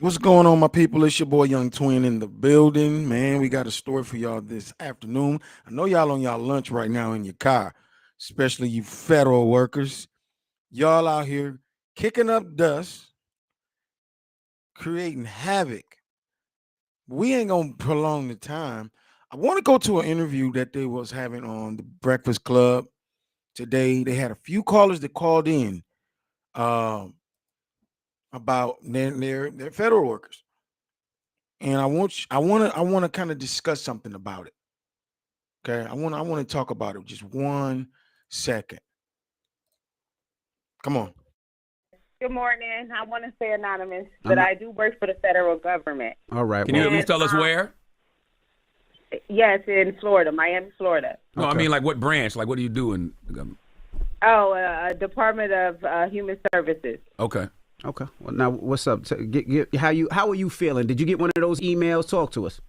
What's going on, my people? It's your boy Young Twin in the building. Man, we got a story for y'all this afternoon. I know y'all on y'all lunch right now in your car, especially you federal workers. Y'all out here kicking up dust, creating havoc. We ain't gonna prolong the time. I want to go to an interview that they was having on the Breakfast Club today. They had a few callers that called in um, about their federal workers. And I want to kind of discuss something about it. Okay, I want to talk about it just 1 second. Come on. Good morning. I want to stay anonymous, I'm but not. I do work for the federal government. All right. Can you Well, at least tell us where? Yes, in Florida, Miami, Florida. No, I Okay. mean, like what branch? Like what do you do in the government? Oh, Department of Human Services. Okay. okay. Well, now what's up? How are you feeling? Did you get one of those emails? Talk to us.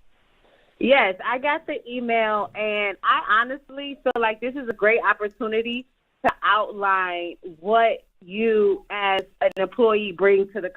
Yes, I got the email, and I honestly feel like this is a great opportunity to outline what you as an employee bring to the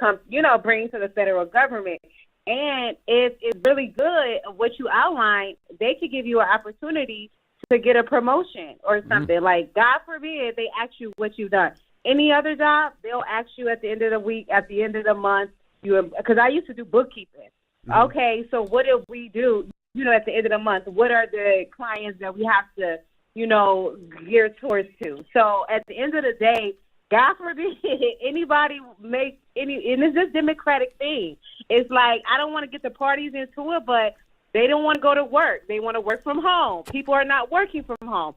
bring to the federal government. And if it's really good what you outline, they could give you an opportunity to get a promotion or something. Like, God forbid, they ask you what you've done. Any other job, they'll ask you at the end of the week, at the end of the month, because I used to do bookkeeping. Okay, so what did we do, at the end of the month? What are the clients that we have to, gear towards to? So at the end of the day, God forbid anybody make any, and it's just democratic thing. It's like, I don't want to get the parties into it, but they don't want to go to work. They want to work from home. People are not working from home.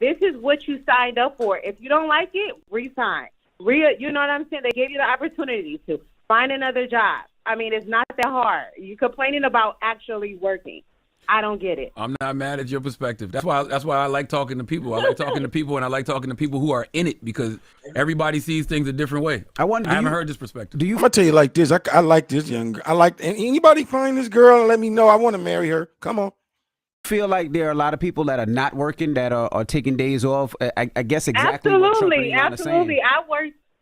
This is what you signed up for. If you don't like it, resign. You know what I'm saying? They gave you the opportunity to find another job. I mean, it's not that hard. You're complaining about actually working. I don't get it. I'm not mad at your perspective. That's why I like talking to people. I like talking to people, and I like talking to people who are in it because everybody sees things a different way. I wonder. I haven't heard this perspective. I'm gonna tell you like this. I like this young girl. I like anybody find this girl and let me know. I want to marry her. Come on. feel like there are a lot of people that are not working that are taking days off? I guess exactly what Trump and Elon are saying. Absolutely.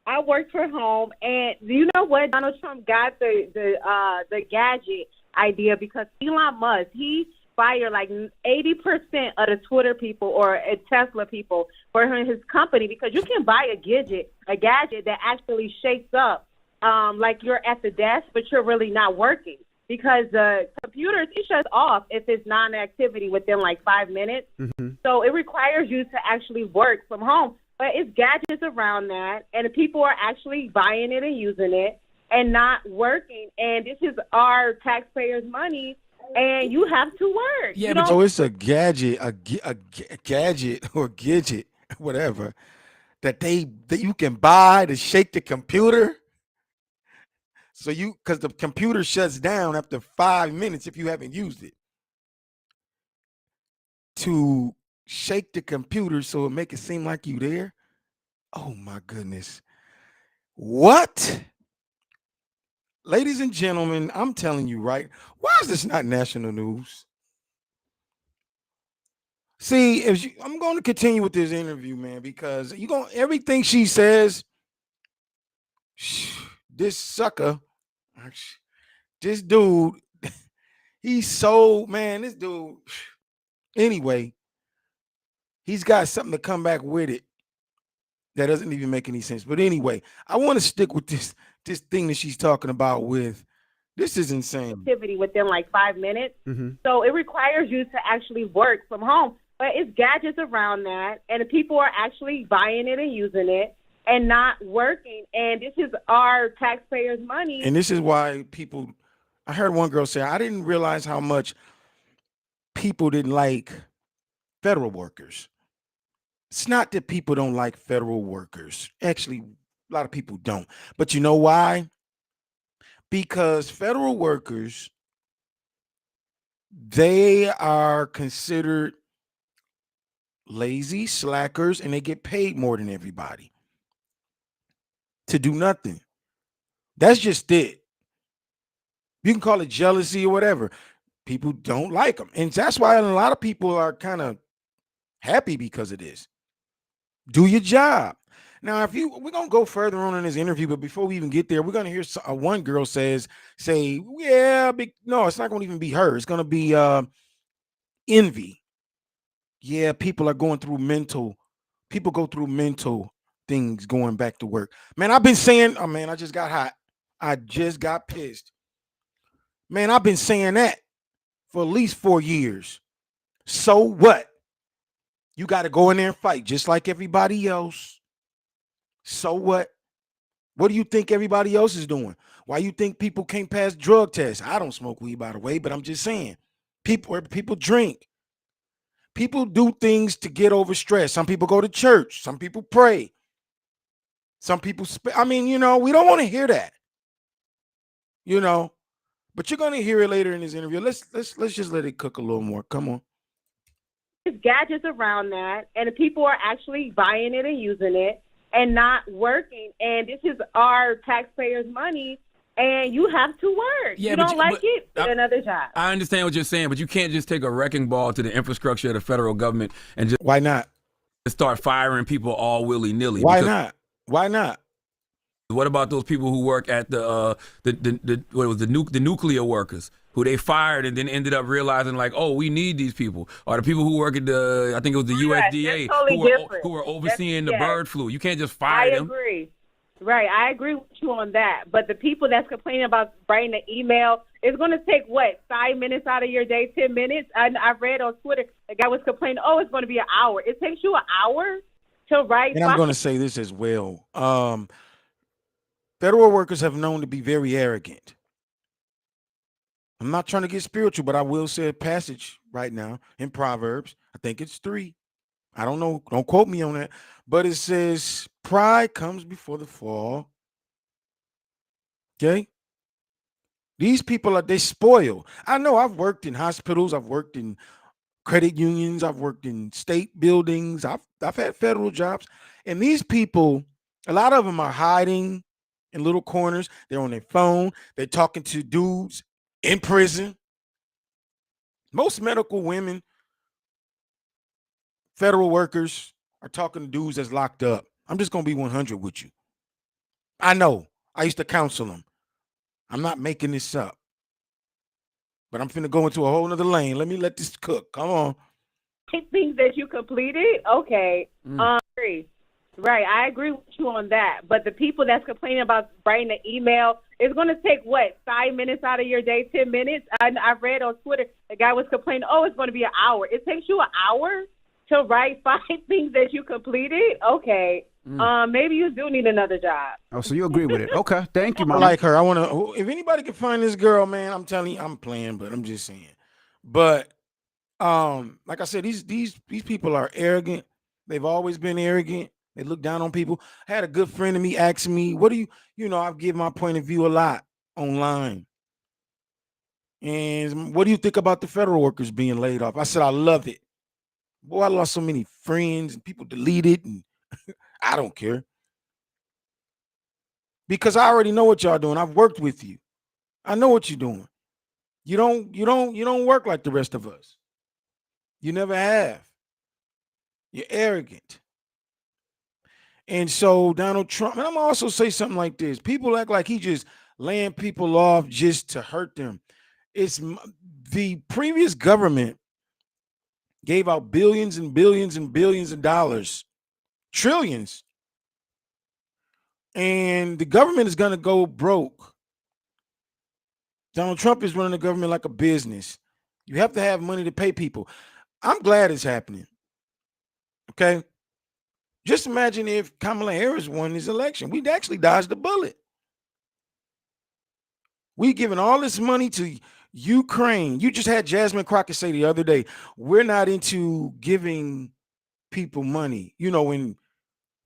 I work from home, and you know what? Donald Trump got the gadget idea because Elon Musk, he fired like 80% of the Twitter people or Tesla people for his company because you can buy a gadget that actually shakes up like you're at the desk, but you're really not working because the computers, it shuts off if it's non-activity within like 5 minutes. Mm-hmm. So it requires you to actually work from home. But it's gadgets around that, and people are actually buying it and using it and not working. And this is our taxpayers' money, and you have to work. Yeah, but So it's a gadget, a gadget or gidget, whatever, that you can buy to shake the computer. So because the computer shuts down after 5 minutes if you haven't used it, to shake the computer so it make it seem like you there. Oh my goodness. What? Ladies and gentlemen, I'm telling you, right? Why is this not national news? See, I'm going to continue with this interview, man, because everything she says, this sucker, this dude, this dude, anyway, he's got something to come back with it that doesn't even make any sense. But anyway, I want to stick with this thing that she's talking about with, this is insane. Activity within like 5 minutes. Mm-hmm. So it requires you to actually work from home. But it's gadgets around that, and people are actually buying it and using it and not working. And this is our taxpayers' money. And this is why I heard one girl say, I didn't realize how much people didn't like federal workers. It's not that people don't like federal workers. Actually, a lot of people don't. But you know why? Because federal workers, they are considered lazy, slackers, and they get paid more than everybody to do nothing. That's just it. You can call it jealousy or whatever. People don't like them. And that's why a lot of people are kind of happy because of this. Do your job. Now, if we're gonna go further on in this interview, but before we even get there, we're gonna hear one girl say, yeah, no, it's not gonna even be her. It's gonna be envy. Yeah, people go through mental things going back to work. Man, I've been saying, oh man, I just got hot. I just got pissed. Man, I've been saying that for at least 4 years. So what? You got to go in there and fight just like everybody else. So what? What do you think everybody else is doing? Why you think people can't pass drug tests? I don't smoke weed, by the way, but I'm just saying. People drink. People do things to get over stress. Some people go to church. Some people pray. Some people, we don't want to hear that, but you're going to hear it later in this interview. Let's just let it cook a little more. Come on. There's gadgets around that, and people are actually buying it and using it and not working. And this is our taxpayers' money, and you have to work. Yeah, you don't like it, get another job. I understand what you're saying, but you can't just take a wrecking ball to the infrastructure of the federal government and just Why not? start firing people all willy-nilly. Why not? Why not? What about those people who work at the nuclear workers who they fired and then ended up realizing like, oh, we need these people, or the people who work at I think it was the USDA who were overseeing the bird flu. You can't just fire them. I agree. Right, I agree with you on that. But the people that's complaining about writing an email, it's going to take, 5 minutes out of your day, 10 minutes? I read on Twitter, a guy was complaining, it's going to be an hour. It takes you an hour to write. And I'm going to say this as well. Federal workers have known to be very arrogant. I'm not trying to get spiritual, but I will say a passage right now in Proverbs. I think it's 3. I don't know. Don't quote me on that. But it says, pride comes before the fall. Okay? These people they spoil. I know I've worked in hospitals. I've worked in credit unions. I've worked in state buildings. I've had federal jobs. And these people, a lot of them are hiding in little corners. They're on their phone. They're talking to dudes in prison. Most medical women, federal workers, are talking to dudes that's locked up. I'm just going to be 100 with you. I know. I used to counsel them. I'm not making this up. But I'm finna go into a whole nother lane. Let this cook. Come on. Things that you completed? Okay. Right, I agree with you on that. But the people that's complaining about writing an email, it's going to take, 5 minutes out of your day, 10 minutes? I read on Twitter, a guy was complaining, it's going to be an hour. It takes you an hour to write 5 things that you completed? Okay. Maybe you do need another job. Oh, so you agree with it. Okay, thank you, Mama. I like her. I want to, if anybody can find this girl, man, I'm telling you, I'm playing, but I'm just saying. But, like I said, these people are arrogant. They've always been arrogant. They look down on people. I had a good friend of me ask me, what do I've given my point of view a lot online. And what do you think about the federal workers being laid off? I said, I love it. Boy, I lost so many friends and people deleted, and I don't care. Because I already know what y'all doing. I've worked with you. I know what you're doing. You don't work like the rest of us. You never have. You're arrogant. And so Donald Trump, and I'm gonna also say something like this. People act like he just laying people off just to hurt them. It's the previous government gave out billions and billions and billions of dollars, trillions. And the government is going to go broke. Donald Trump is running the government like a business. You have to have money to pay people. I'm glad it's happening. Okay? Just imagine if Kamala Harris won this election. We'd actually dodged the bullet. We giving all this money to Ukraine. You just had Jasmine Crockett say the other day, we're not into giving people money. When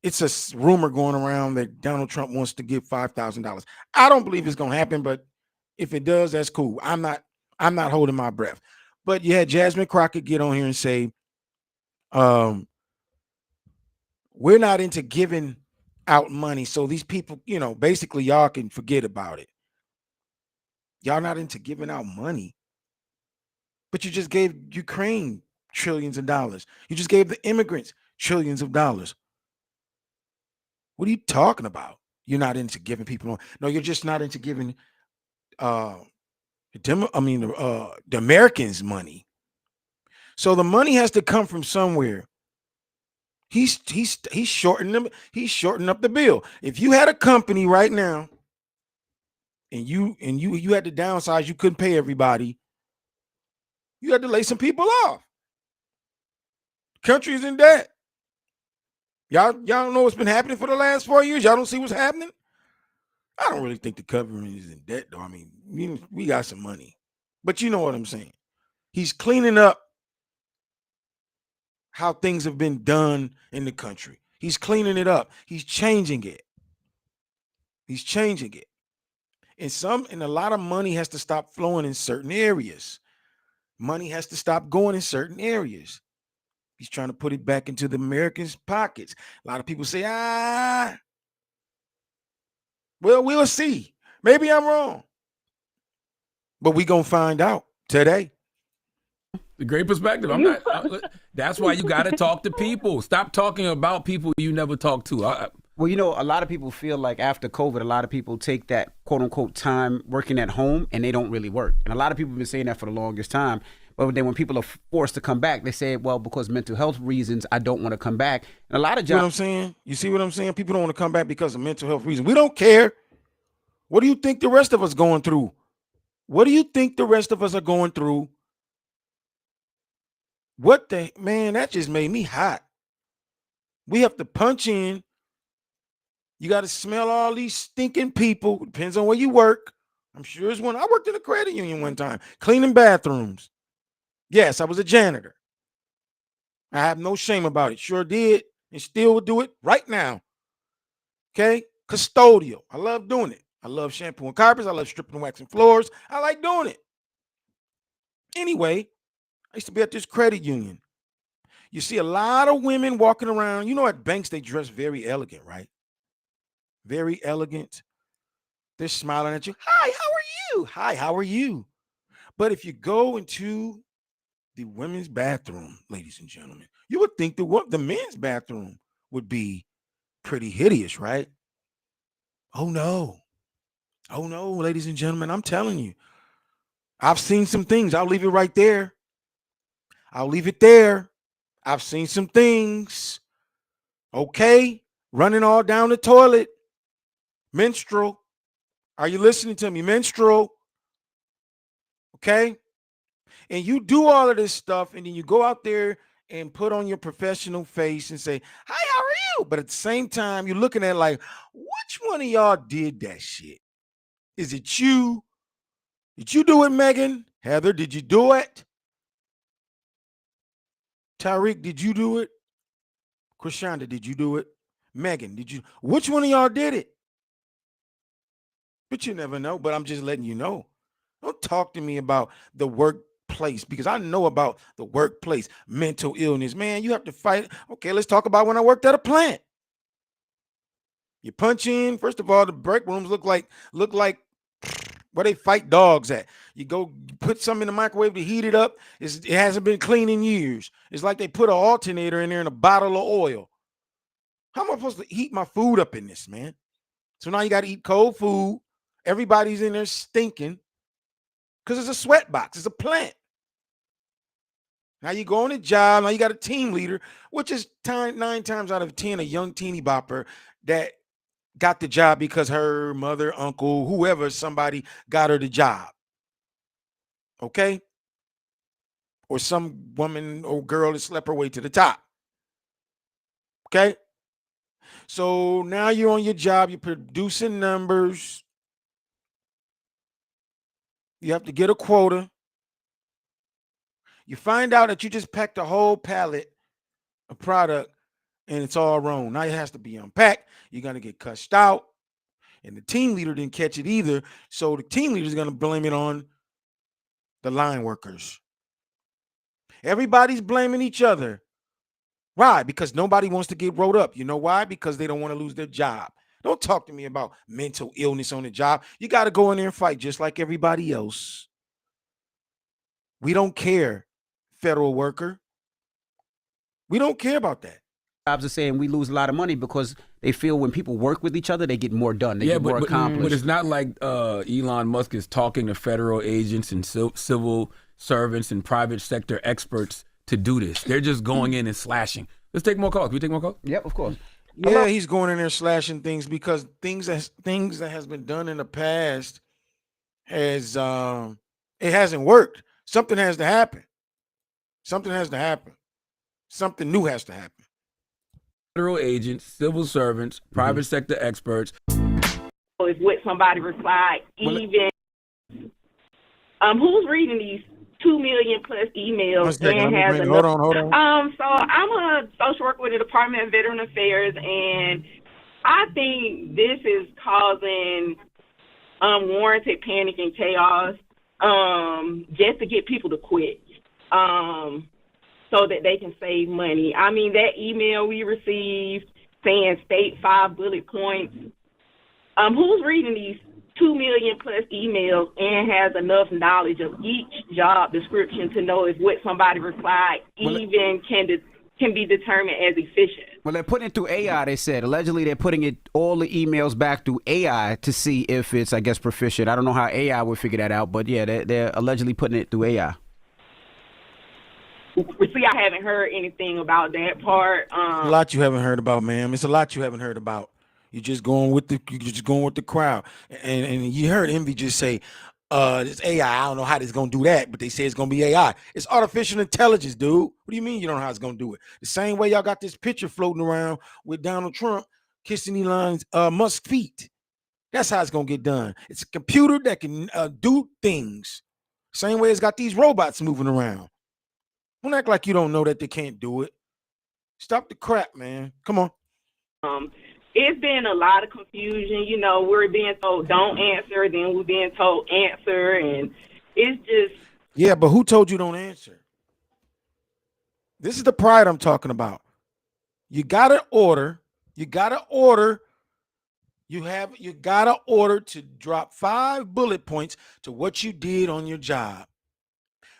it's a rumor going around that Donald Trump wants to give $5,000. I don't believe it's going to happen, but if it does, that's cool. I'm not holding my breath. But you had Jasmine Crockett get on here and say, we're not into giving out money. So these people, basically y'all can forget about it. Y'all not into giving out money. But you just gave Ukraine trillions of dollars. You just gave the immigrants trillions of dollars. What are you talking about? You're not into giving people. No, you're just not into giving uh the Americans money. So the money has to come from somewhere. He's shortening them. He's shortening up the bill. If you had a company right now and you had to downsize, you couldn't pay everybody. You had to lay some people off. Country's in debt. Y'all don't know what's been happening for the last 4 years. Y'all don't see what's happening. I don't really think the government is in debt, though. I mean, we got some money, but you know what I'm saying. He's cleaning up how things have been done in the country. He's cleaning it up. He's changing it. He's changing it. And a lot of money has to stop flowing in certain areas. Money has to stop going in certain areas. He's trying to put it back into the Americans' pockets. A lot of people say, well, we'll see. Maybe I'm wrong. But we're going to find out today. The great perspective. That's why you got to talk to people. Stop talking about people you never talk to. Well, a lot of people feel like after COVID, a lot of people take that quote unquote time working at home and they don't really work. And a lot of people have been saying that for the longest time. But then when people are forced to come back, they say, well, because mental health reasons, I don't want to come back. And a lot of jobs. You know what I'm saying? You see what I'm saying? People don't want to come back because of mental health reasons. We don't care. What do you think the rest of us going through? What do you think the rest of us are going through? Man, that just made me hot. We have to punch in. You got to smell all these stinking people. Depends on where you work. I'm sure it's one. I worked in a credit union one time, cleaning bathrooms. Yes, I was a janitor. I have no shame about it. Sure did, and still would do it right now. Okay? Custodial. I love doing it. I love shampooing carpets. I love stripping and waxing floors. I like doing it. Anyway, I used to be at this credit union. You see a lot of women walking around. At banks, they dress very elegant, right? Very elegant. They're smiling at you. Hi, how are you? Hi, how are you? But if you go into the women's bathroom, ladies and gentlemen, you would think the men's bathroom would be pretty hideous, right? Oh no, ladies and gentlemen, I'm telling you, I've seen some things. I'll leave it right there. I'll leave it there. I've seen some things. Okay, running all down the toilet. Menstrual. Are you listening to me? Menstrual. Okay. And you do all of this stuff, and then you go out there and put on your professional face and say, hi, how are you? But at the same time, you're looking at like, which one of y'all did that shit? Is it you? Did you do it, Megan? Heather, did you do it? Tyreek, did you do it? Krishanda, did you do it? Megan, did you? Which one of y'all did it? But you never know. But I'm just letting you know. Don't talk to me about the workplace because I know about the workplace, mental illness. Man, you have to fight. Okay, let's talk about when I worked at a plant. You punch in. First of all, the break rooms look like where they fight dogs at. You go put something in the microwave to heat it up. It hasn't been clean in years. It's like they put an alternator in there and a bottle of oil. How am I supposed to heat my food up in this, man? So now you got to eat cold food. Everybody's in there stinking because it's a sweat box. It's a plant. Now you go on a job. Now you got a team leader, which is 9 times out of 10 a young teeny bopper that got the job because her mother, uncle, whoever, somebody got her the job. Okay? Or some woman or girl that slept her way to the top. Okay? So now you're on your job. You're producing numbers. You have to get a quota. You find out that you just packed a whole pallet of product and it's all wrong. Now it has to be unpacked. You're going to get cussed out. And the team leader didn't catch it either. So the team leader is going to blame it on the line workers. Everybody's blaming each other. Why? Because nobody wants to get rolled up. You know why? Because they don't want to lose their job. Don't talk to me about mental illness on the job. You got to go in there and fight just like everybody else. We don't care, federal worker. We don't care about that. Jobs are saying we lose a lot of money because they feel when people work with each other, they get more done. They get more accomplished. But it's not like Elon Musk is talking to federal agents and civil servants and private sector experts to do this. They're just going in and slashing. Let's take more calls. Can we take more calls? Yep, of course. Yeah, he's going in there slashing things because things that has been done in the past has it hasn't worked. Something has to happen. Something has to happen. Something new has to happen. Federal agents, civil servants, private sector experts. Is what somebody replied. Even who's reading these 2 million plus emails and has hold on. So I'm a social worker with the Department of Veteran Affairs, and I think this is causing unwarranted panic and chaos, just to get people to quit, so that they can save money. I mean, that email we received saying state 5 bullet points. Who's reading these 2 million plus emails and has enough knowledge of each job description to know if what somebody replied can be determined as efficient? Well, they're putting it through AI, they said. Allegedly, they're putting all the emails back through AI to see if it's, I guess, proficient. I don't know how AI would figure that out, but yeah, they're allegedly putting it through AI. See, I haven't heard anything about that part. A lot you haven't heard about, ma'am. It's a lot you haven't heard about. You're just going with the crowd. And you heard Envy just say, this AI, I don't know how this gonna do that, but they say it's gonna be AI. It's artificial intelligence, dude. What do you mean you don't know how it's gonna do it? The same way y'all got this picture floating around with Donald Trump kissing Elon's Musk feet. That's how it's gonna get done. It's a computer that can do things. Same way it's got these robots moving around. Don't act like you don't know that they can't do it. Stop the crap, man. Come on. It's been a lot of confusion. You know, we're being told don't answer, then we're being told answer, and it's just... Yeah, but who told you don't answer? This is the pride I'm talking about. You gotta order to drop 5 bullet points to what you did on your job.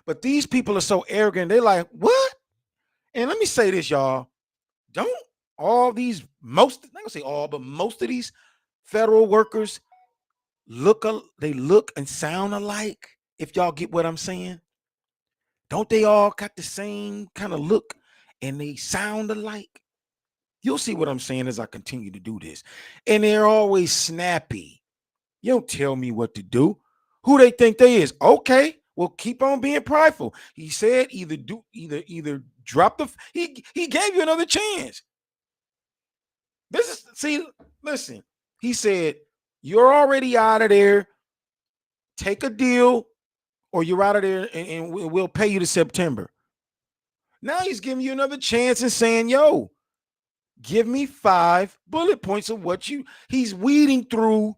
But these people are so arrogant. They're like, what? And let me say this, y'all. Don't all these, most, I'm not gonna say all, but most of these federal workers look and sound alike, if y'all get what I'm saying. Don't they all got the same kind of look and they sound alike? You'll see what I'm saying as I continue to do this. And they're always snappy. You don't tell me what to do. Who they think they is? Okay, well, keep on being prideful. He said either drop the, he gave you another chance. Listen, he said, you're already out of there. Take a deal or you're out of there and we'll pay you to September. Now he's giving you another chance and saying, yo, give me 5 bullet points of what he's weeding through.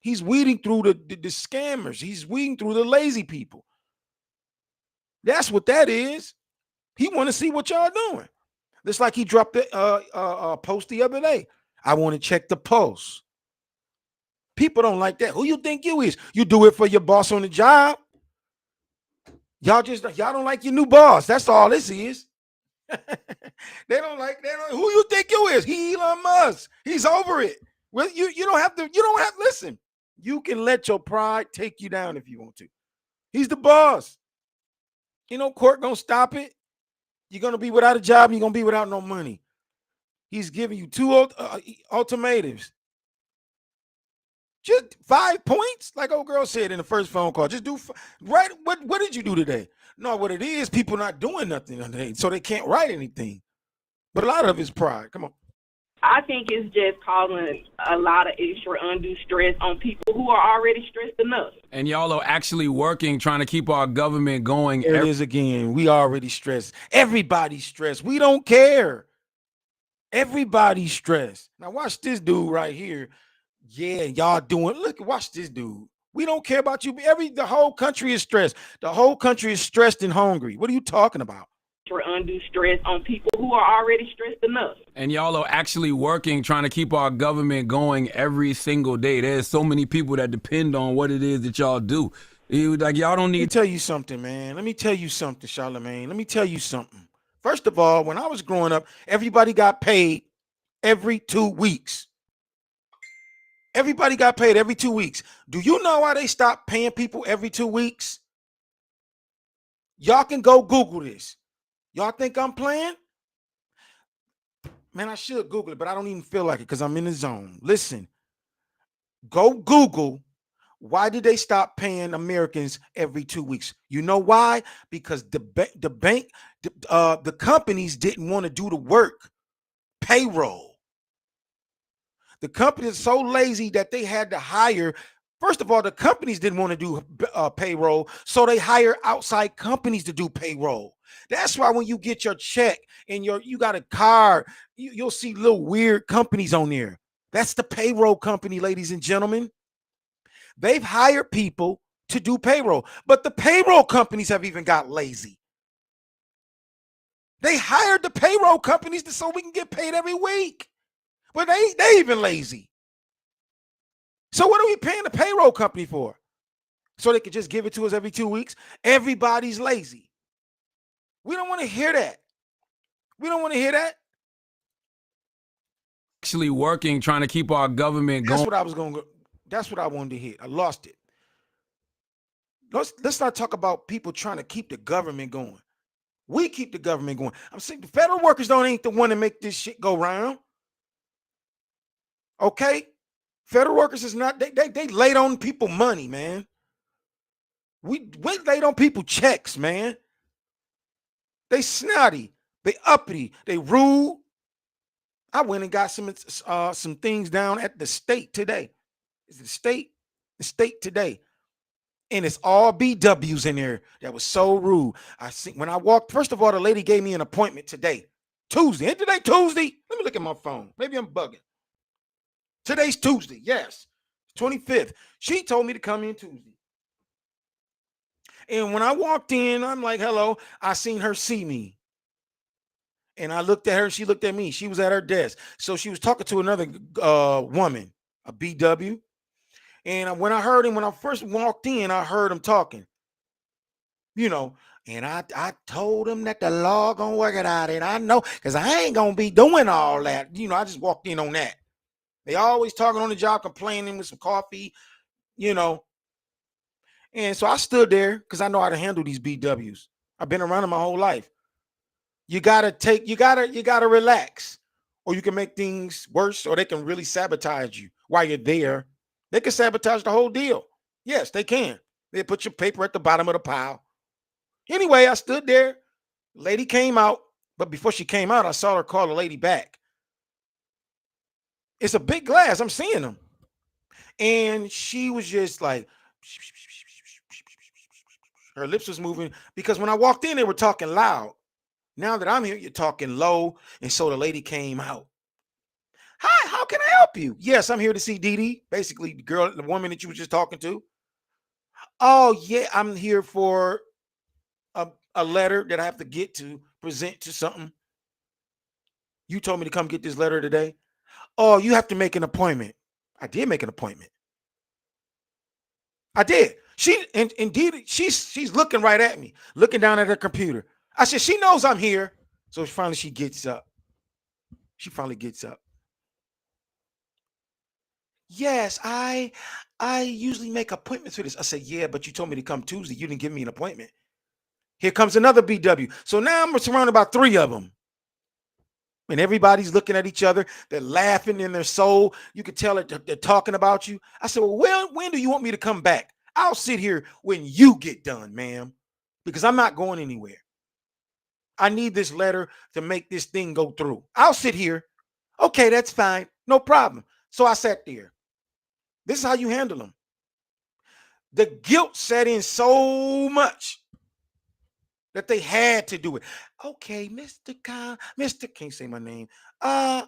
He's weeding through the scammers. He's weeding through the lazy people. That's what that is. He want to see what y'all doing. Just like he dropped the post the other day. I want to check the pulse. People don't like that. Who you think you is? You do it for your boss on the job. Y'all don't like your new boss. That's all this is. They don't who you think you is? He Elon Musk. He's over it. Well, you don't have to listen. You can let your pride take you down if you want to. He's the boss. Court gonna stop it. You're gonna be without a job. You're gonna be without no money. He's giving you 2 ultimatums. Just 5 points, like old girl said in the first phone call. Just do right. What did you do today? No, what it is, people not doing nothing today, so they can't write anything. But a lot of it's pride. Come on. I think it's just causing a lot of extra undue stress on people who are already stressed enough. And y'all are actually working, trying to keep our government going. There it is again. We already stressed. Everybody's stressed. We don't care. Everybody's stressed. Now watch this dude right here. Yeah, y'all doing. Look, watch this dude. We don't care about you. The whole country is stressed. The whole country is stressed and hungry. What are you talking about? For undue stress on people who are already stressed enough. And y'all are actually working, trying to keep our government going every single day. There's so many people that depend on what it is that y'all do. Y'all don't need. Let me tell you something, man. Let me tell you something, Charlamagne. Let me tell you something. First of all, when I was growing up, everybody got paid every 2 weeks. Everybody got paid every 2 weeks. Do you know why they stopped paying people every 2 weeks? Y'all can go Google this. Y'all think I'm playing? Man, I should Google it, but I don't even feel like it because I'm in the zone. Listen, go Google why did they stop paying Americans every 2 weeks? You know why? Because the companies didn't want to do the work, payroll. The company is so lazy that they had to hire. First of all, the companies didn't want to do payroll, so they hire outside companies to do payroll. That's why when you get your check and you got a card, you'll see little weird companies on there. That's the payroll company, ladies and gentlemen. They've hired people to do payroll, but the payroll companies have even got lazy. They hired the payroll companies so we can get paid every week, but they even lazy. So what are we paying the payroll company for? So they could just give it to us every 2 weeks? Everybody's lazy. We don't want to hear that. We don't want to hear that. Actually working, trying to keep our government That's going. what I was going to. That's what I wanted to hear. I lost it. Let's not talk about people trying to keep the government going. We keep the government going. I'm saying the federal workers ain't the one to make this shit go round. Okay? Federal workers is not, they laid on people money, man. We laid on people checks, man. They snotty, they uppity, they rude. I went and got some things down at the state today. Is it the state? The state today. And it's all BWs in there. That was so rude. I see when I walked, first of all, the lady gave me an appointment today. Tuesday. Ain't today Tuesday? Let me look at my phone. Maybe I'm bugging. Today's Tuesday. Yes. 25th. She told me to come in Tuesday. And when I walked in, I'm like, hello. I seen her see me. And I looked at her, and she looked at me. She was at her desk. So she was talking to another woman, a BW. And when I first walked in, I heard him talking. And I told him that the law gonna work it out. And I know, because I ain't gonna be doing all that. I just walked in on that. They always talking on the job, complaining with some coffee, And so I stood there because I know how to handle these BWs. I've been around them my whole life. You gotta relax, or you can make things worse, or they can really sabotage you while you're there. They can sabotage the whole deal. Yes, they can. They put your paper at the bottom of the pile. Anyway, I stood there. Lady came out, but before she came out, I saw her call the lady back. It's a big glass. I'm seeing them. And she was just like, her lips was moving because when I walked in, they were talking loud. Now that I'm here, you're talking low. And so the lady came out. Hi, how can I help you? Yes, I'm here to see Dee Dee, basically the woman that you were just talking to. Oh, yeah, I'm here for a letter that I have to get to present to something. You told me to come get this letter today. Oh, you have to make an appointment. I did make an appointment. I did. Indeed, she's looking right at me, looking down at her computer. I said, she knows I'm here. So finally she gets up. She finally gets up. Yes, I usually make appointments for this. I said, yeah, but you told me to come Tuesday. You didn't give me an appointment. Here comes another BW. So now I'm surrounded by 3 of them. And everybody's looking at each other. They're laughing in their soul. You can tell they're talking about you. I said, well, when do you want me to come back? I'll sit here when you get done, ma'am, because I'm not going anywhere. I need this letter to make this thing go through. I'll sit here. Okay, that's fine. No problem. So I sat there. This is how you handle them. The guilt set in so much that they had to do it. Okay, Mr. Khan, can't say my name. I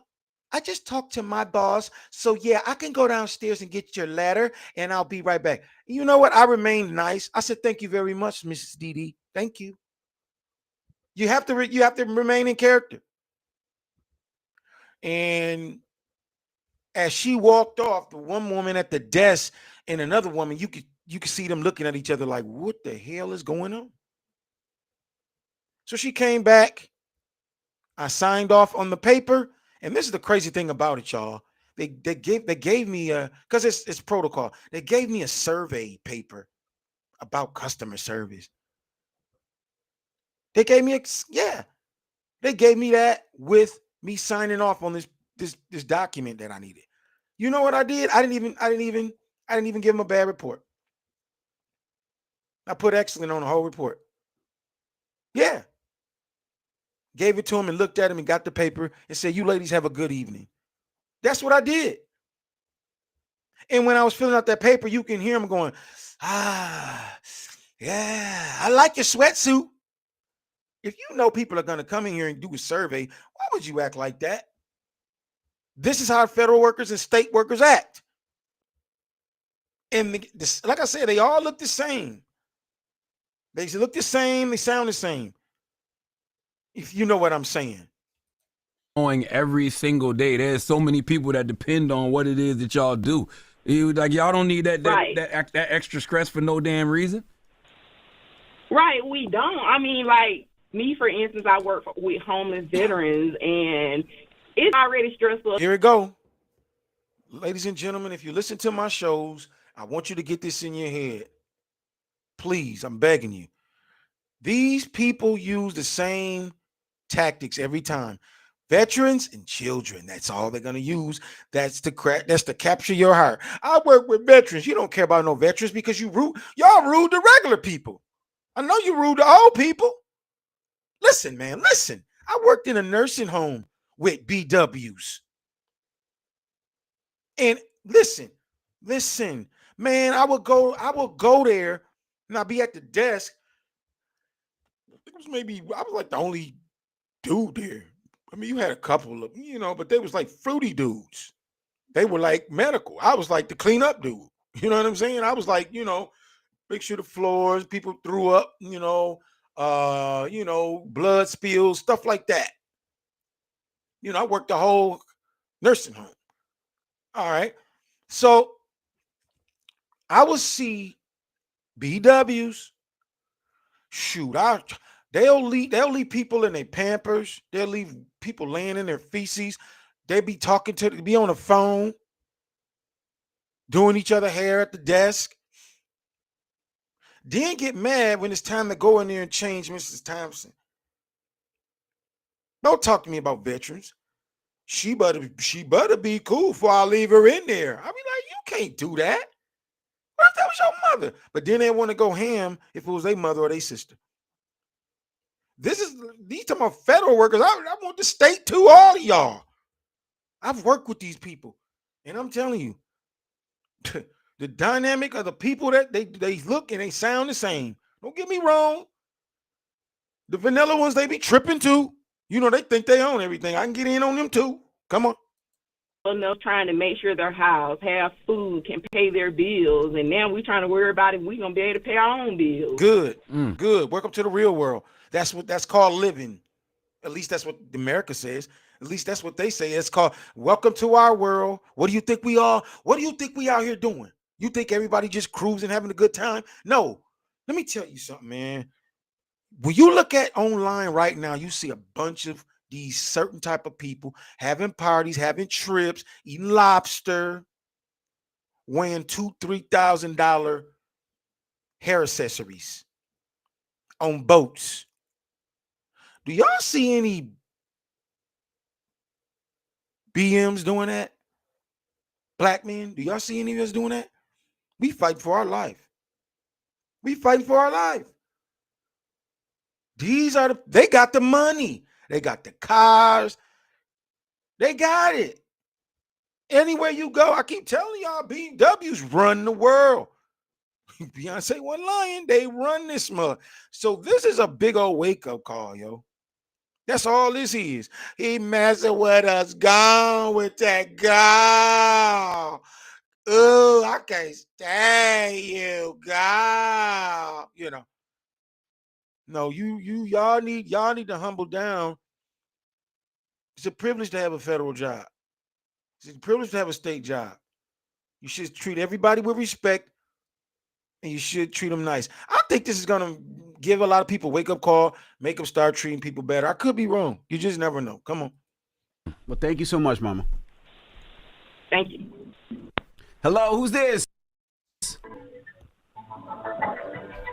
just talked to my boss. So yeah, I can go downstairs and get your letter and I'll be right back. You know what? I remained nice. I said, thank you very much, Mrs. Dee Dee. Thank you. You have to remain in character. And as she walked off, the one woman at the desk and another woman, you could see them looking at each other like, what the hell is going on? So she came back. I signed off on the paper, And this is the crazy thing about it, y'all. They gave me a, because it's protocol. They gave me a survey paper about customer service. They gave me yeah. They gave me that with me signing off on this document that I needed. You know what I did? I didn't even give them a bad report. I put excellent on the whole report. Yeah. Gave it to him and looked at him and got the paper and said, "You ladies have a good evening." That's what I did. And when I was filling out that paper, you can hear him going, "Ah, yeah, I like your sweatsuit." If you know people are going to come in here and do a survey, why would you act like that? This is how federal workers and state workers act. And like I said, they all look the same. They look the same. They sound the same. If you know what I'm saying. Going every single day. There's so many people that depend on what it is that y'all do. Y'all don't need that extra stress for no damn reason. Right, we don't. I mean, like me, for instance, I work with homeless veterans, and it's already stressful. Here we go. Ladies and gentlemen, if you listen to my shows, I want you to get this in your head. Please, I'm begging you. These people use the same tactics every time. Veterans and children. That's all they're gonna use. That's to capture your heart. I work with veterans. You don't care about no veterans because y'all rude to regular people. I know you rude to old people. Listen, man, listen. I worked in a nursing home with BWs. And listen, man, I will go there and I'll be at the desk. I was like the only dude there. I mean, you had a couple of, but they was like fruity dudes. They were like medical. I was like the cleanup dude. You know what I'm saying? I was like, make sure the floors, people threw up, blood spills, stuff like that. I worked the whole nursing home. All right. So I will see BWs. Shoot, they'll leave people in their Pampers. They'll leave people laying in their feces. They be be on the phone, doing each other hair at the desk. Then get mad when it's time to go in there and change Mrs. Thompson. Don't talk to me about veterans. She better be cool before I leave her in there. I'll be like, you can't do that. What if that was your mother? But then they want to go ham if it was their mother or their sister. These talking about federal workers. I want the state too, all of y'all. I've worked with these people, and I'm telling you, the dynamic of the people that they look and they sound the same. Don't get me wrong. The vanilla ones, they be tripping too. They think they own everything. I can get in on them too. Come on. Enough trying to make sure their house, have food, can pay their bills, and now we're trying to worry about if we're gonna be able to pay our own bills. Good. Good. Welcome to the real world. That's called living. At least that's what America says. At least that's what they say. It's called welcome to our world. What do you think we are? What do you think we out here doing? You think everybody just cruising, having a good time? No. Let me tell you something, man. When you look at online right now, you see a bunch of these certain type of people having parties, having trips, eating lobster, wearing $2,000-$3,000 hair accessories on boats. Do y'all see any BMs doing that? Black men, do y'all see any of us doing that? We fight for our life. We fighting for our life. They got the money. They got the cars. They got it. Anywhere you go, I keep telling y'all, BWs run the world. Beyonce wasn't lying. They run this mug. So this is a big old wake-up call, yo. That's all this is. He messing with us. Gone with that girl. Oh, I can't stand you, girl. No, y'all need to humble down. It's a privilege to have a federal job. It's a privilege to have a state job. You should treat everybody with respect, and you should treat them nice. I think this is gonna give a lot of people a wake-up call, make them start treating people better. I could be wrong. You just never know. Come on. Well, thank you so much, Mama. Thank you. Hello, who's this?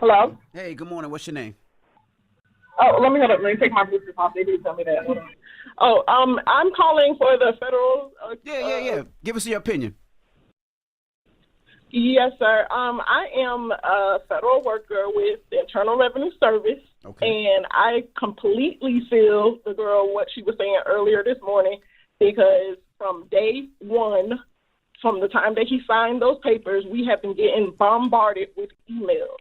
Hello? Hey, good morning. What's your name? Oh, let me take my Bluetooth off. They did tell me that. Hold on. Oh, I'm calling for the federal. Yeah. Give us your opinion. Yes, sir. I am a federal worker with the Internal Revenue Service, and I completely feel the girl what she was saying earlier this morning, because from day one, from the time that he signed those papers, we have been getting bombarded with emails.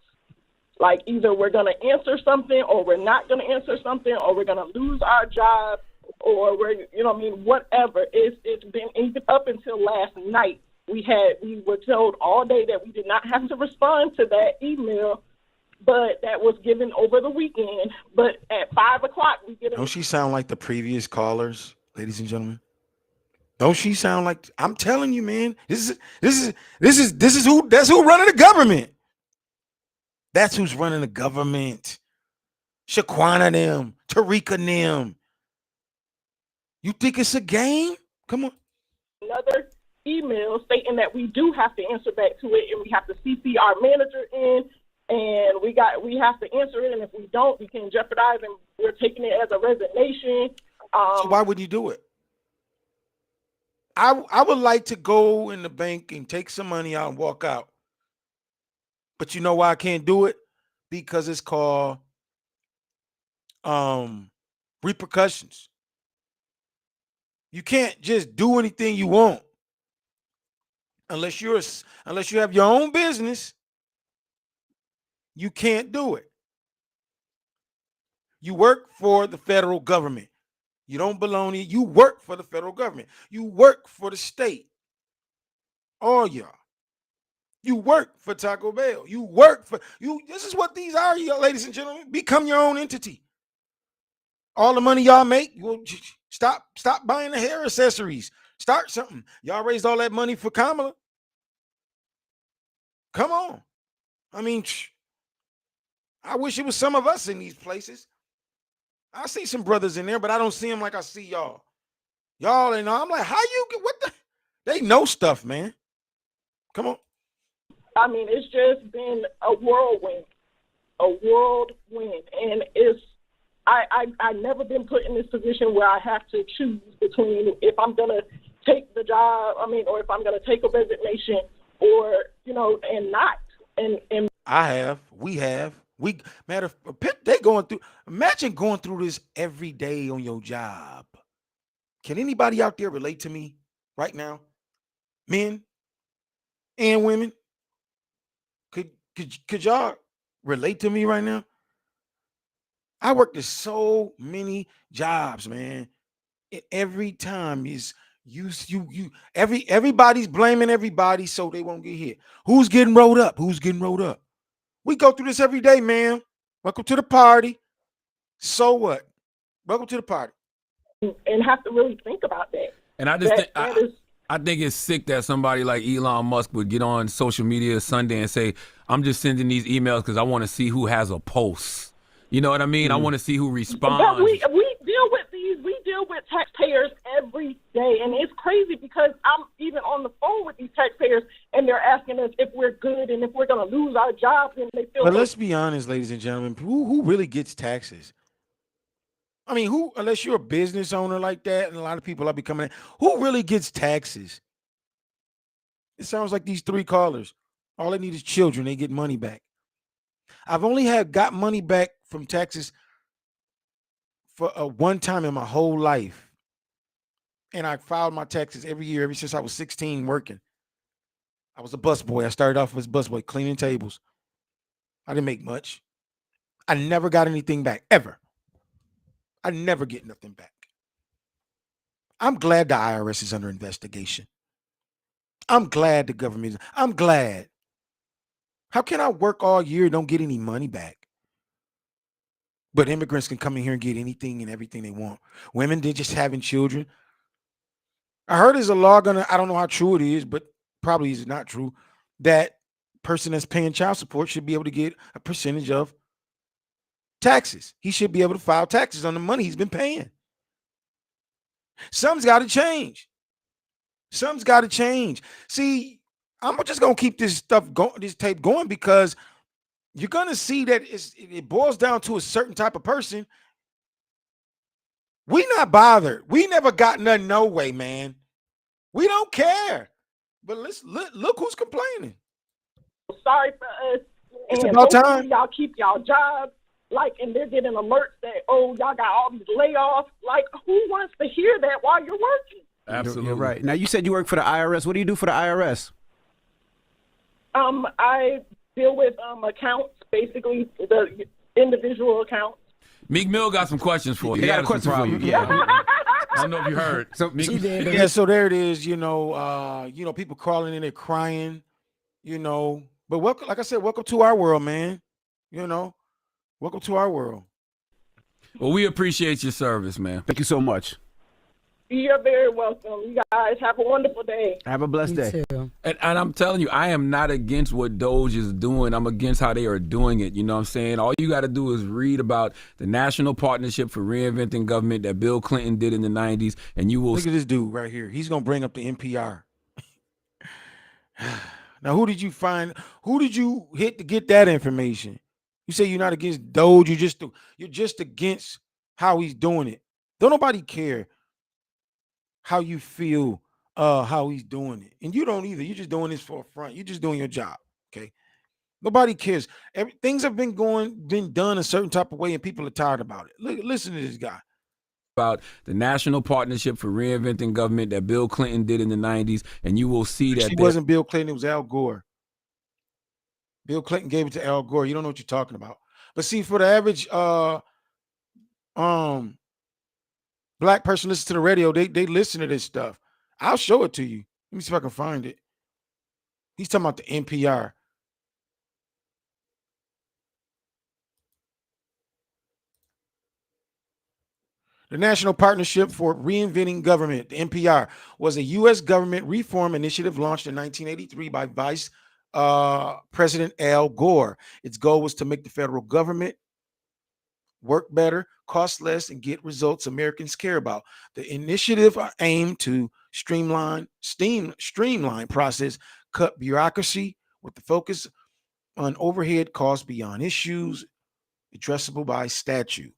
Like either we're going to answer something or we're not going to answer something, or we're going to lose our job, or we're, whatever. It's been even up until last night. We were told all day that we did not have to respond to that email, but that was given over the weekend. But at 5 o'clock, we get. Don't she sound like the previous callers, ladies and gentlemen? Don't she sound like? I'm telling you, man. This is who. That's who running the government. That's who's running the government. Shaquana them, Tarika them. You think it's a game? Come on. Another email stating that we do have to answer back to it, and we have to CC our manager in, and we have to answer it, and if we don't, we can jeopardize, and we're taking it as a resignation. So why would you do it? I would like to go in the bank and take some money out and walk out. But you know why I can't do it? Because it's called repercussions. You can't just do anything you want unless you have your own business. You can't do it. You work for the federal government. You don't belong here. You work for the federal government. You work for the state. All y'all. You work for Taco Bell. You work for you. This is what these are, y'all, ladies and gentlemen. Become your own entity. All the money y'all make, stop buying the hair accessories. Start something. Y'all raised all that money for Kamala. Come on. I mean, I wish it was some of us in these places. I see some brothers in there, but I don't see them like I see y'all. Y'all, and I'm like, how you get what the? They know stuff, man. Come on. I mean, it's just been a whirlwind, and I never been put in this position where I have to choose between if I'm gonna take the job, or if I'm gonna take a resignation, or and not. And I have, we have, they going through. Imagine going through this every day on your job. Can anybody out there relate to me right now? Men and women. Could y'all relate to me right now? I worked at so many jobs, man. And every time is everybody's blaming everybody so they won't get hit. Who's getting rolled up? Who's getting rolled up? We go through this every day, man. Welcome to the party. So what? Welcome to the party. And have to really think about that. And I just I think it's sick that somebody like Elon Musk would get on social media Sunday and say, I'm just sending these emails because I want to see who has a pulse. You know what I mean? I want to see who responds. But we deal with taxpayers every day, and it's crazy because I'm even on the phone with these taxpayers, and they're asking us if we're good and if we're going to lose our jobs, and they feel. But let's be honest, ladies and gentlemen, who really gets taxes? I mean, who, unless you're a business owner like that, and a lot of people are becoming, who really gets taxes? It sounds like these three callers. All they need is children. They get money back. I've only got money back from taxes for one time in my whole life. And I filed my taxes every year, ever since I was 16 working. I was a busboy. I started off as a busboy, cleaning tables. I didn't make much. I never got anything back, ever. I never get nothing back. I'm glad the IRS is under investigation. I'm glad the government I'm glad. How can I work all year and don't get any money back? But immigrants can come in here and get anything and everything they want. Women, they're just having children. I heard there's a law I don't know how true it is, but probably is not true, that person that's paying child support should be able to get a percentage of taxes. He should be able to file taxes on the money he's been paying. Something's got to change. Something's got to change. See, I'm just gonna keep this stuff going, this tape going, because you're gonna see that it boils down to a certain type of person. We not bothered. We never got nothing no way, man. We don't care. But let's look who's complaining. Sorry for us. It's And about hopefully time. y'all keep y'all jobs. Like, and they're getting alerts that, oh, y'all got all these layoffs. Like, who wants to hear that while you're working? Absolutely. You're right. Now, you said you work for the IRS. What do you do for the IRS? I deal with accounts, basically the individual accounts. Meek Mill got some questions for you. He got a had some question for you. problems. Yeah. I don't know if you heard. So Meek, Yeah, so there it is. People crawling in there crying. But welcome, like I said, welcome to our world, man. Welcome to our world. well, we appreciate your service, man. Thank you so much. You're very welcome. You guys have a wonderful day. Have a blessed day. And I'm telling you, I am not against what Doge is doing. I'm against how they are doing it. You know what I'm saying? All you got to do is read about the National Partnership for Reinventing Government that Bill Clinton did in the 90s, and you will Look at this dude right here. He's gonna bring up the NPR. Now, who did you find? Who did you hit to get that information? You say you're not against Doge. You're just against how he's doing it. Don't nobody care how you feel, how he's doing it, and you don't either. You're just doing this for a front. You're just doing your job. Okay. Nobody cares. Things have been done a certain type of way, and people are tired about it. Listen to this guy. about the National Partnership for Reinventing Government that Bill Clinton did in the 90s, and you will see that It wasn't Bill Clinton. It was Al Gore. Bill Clinton gave it to Al Gore. You don't know what you're talking about. But see, for the average black person listen to the radio, they listen to this stuff. I'll show it to you. Let me see if I can find it. He's talking about the NPR. The National Partnership for Reinventing Government, the NPR, was a U.S. government reform initiative launched in 1983 by Vice President Al Gore. Its goal was to make the federal government work better, cost less, and get results Americans care about. The initiative aimed to streamline process, cut bureaucracy with the focus on overhead costs beyond issues addressable by statute,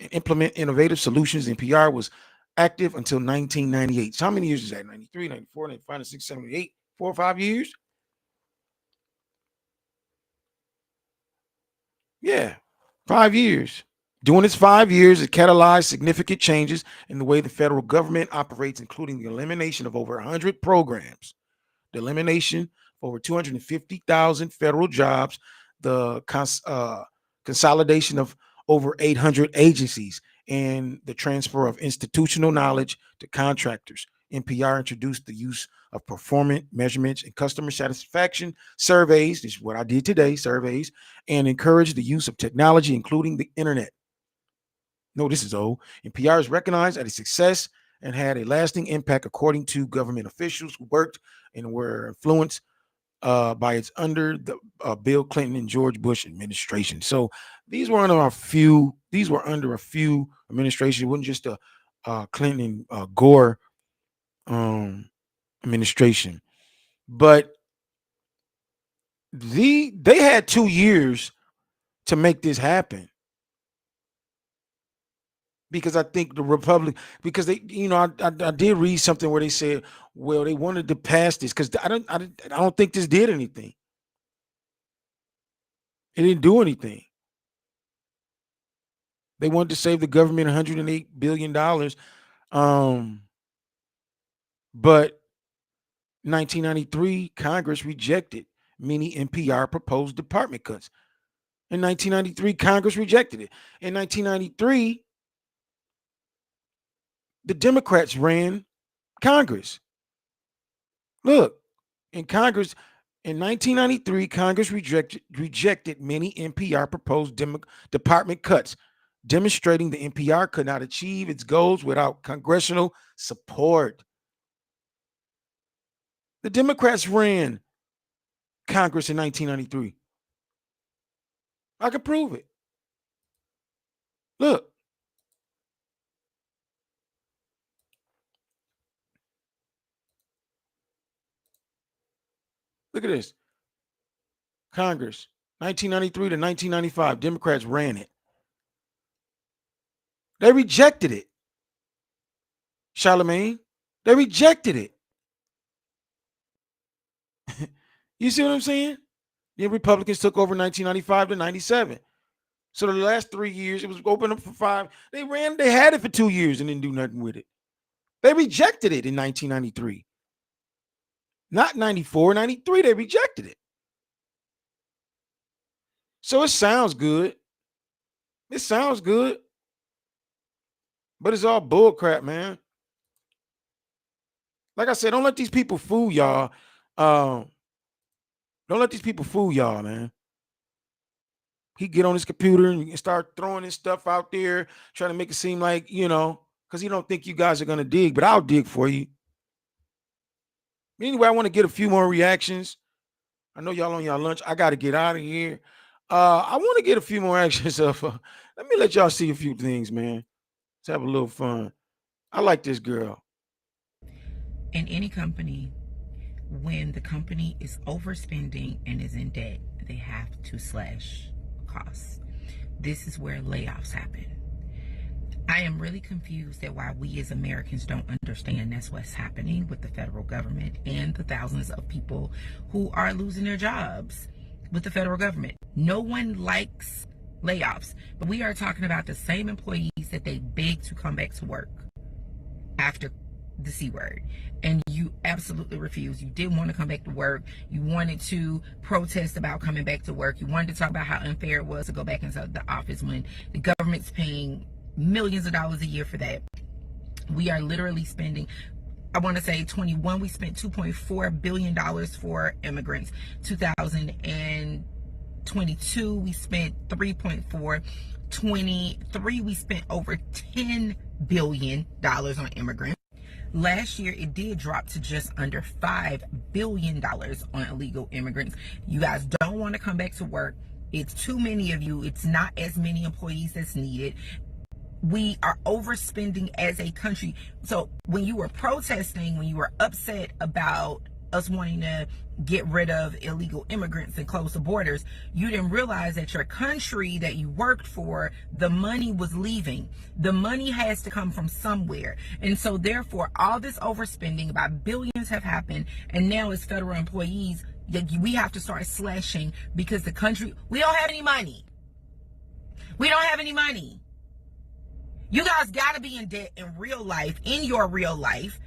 and implement innovative solutions. NPR was active until 1998. So how many years is that? 93, 94, 95, 96, 78, 4 or 5 years? Yeah, 5 years. During its 5 years, it catalyzed significant changes in the way the federal government operates, including the elimination of over 100 programs, the elimination of over 250,000 federal jobs, the consolidation of over 800 agencies, and the transfer of institutional knowledge to contractors. NPR introduced the use of performance measurements and customer satisfaction surveys. This is what I did today, surveys, and encouraged the use of technology, including the internet. No, this is old. NPR is recognized as a success and had a lasting impact, according to government officials who worked and were influenced by its under the Bill Clinton and George Bush administration. So these were under a few. These were under a few administrations. It wasn't just a Clinton and Gore administration, but they had 2 years to make this happen. Because I think the Republic, because they, I did read something where they said, well, they wanted to pass this because I don't think this did anything. It didn't do anything. They wanted to save the government $108 billion. But 1993, Congress rejected many NPR proposed department cuts. In 1993, Congress rejected it. In 1993, the Democrats ran Congress. Look, in Congress, in 1993, Congress rejected many NPR proposed department cuts, demonstrating the NPR could not achieve its goals without congressional support. The Democrats ran Congress in 1993. I can prove it. Look. Look at this. Congress, 1993 to 1995, Democrats ran it. They rejected it. Charlemagne, they rejected it. You see what I'm saying? The Republicans took over 1995 to 97. So the last 3 years, it was open up for 5. They had it for 2 years and didn't do nothing with it. They rejected it in 1993. Not 94, 93, they rejected it. So it sounds good. It sounds good. But it's all bull crap, man. Like I said, don't let these people fool y'all. Don't let these people fool y'all, man. He get on his computer and start throwing his stuff out there, trying to make it seem like, because he don't think you guys are going to dig, but I'll dig for you. Anyway, I want to get a few more reactions. I know y'all on y'all lunch. I got to get out of here. I want to get a few more actions of. Let me let y'all see a few things, man. Let's have a little fun. I like this girl. In any company, when the company is overspending and is in debt, they have to slash costs. This is where layoffs happen. I am really confused at why we as Americans don't understand that's what's happening with the federal government and the thousands of people who are losing their jobs with the federal government. No one likes layoffs, but we are talking about the same employees that they beg to come back to work after the C word, and you absolutely refused. You didn't want to come back to work. You wanted to protest about coming back to work. You wanted to talk about how unfair it was to go back into the office when the government's paying millions of dollars a year for that. We are literally spending, I want to say 21, we spent $2.4 billion for immigrants. 2022, we spent 3.4. 23, we spent over $10 billion on immigrants. Last year, it did drop to just under $5 billion on illegal immigrants. You guys don't want to come back to work. It's too many of you. It's not as many employees as needed. We are overspending as a country. So when you were protesting, when you were upset about us wanting to get rid of illegal immigrants and close the borders, you didn't realize that your country that you worked for, the money was leaving. The money has to come from somewhere. And so therefore, all this overspending, about billions have happened, and now as federal employees, we have to start slashing because the country, we don't have any money. We don't have any money. You guys got to be in debt in real life, in your real life,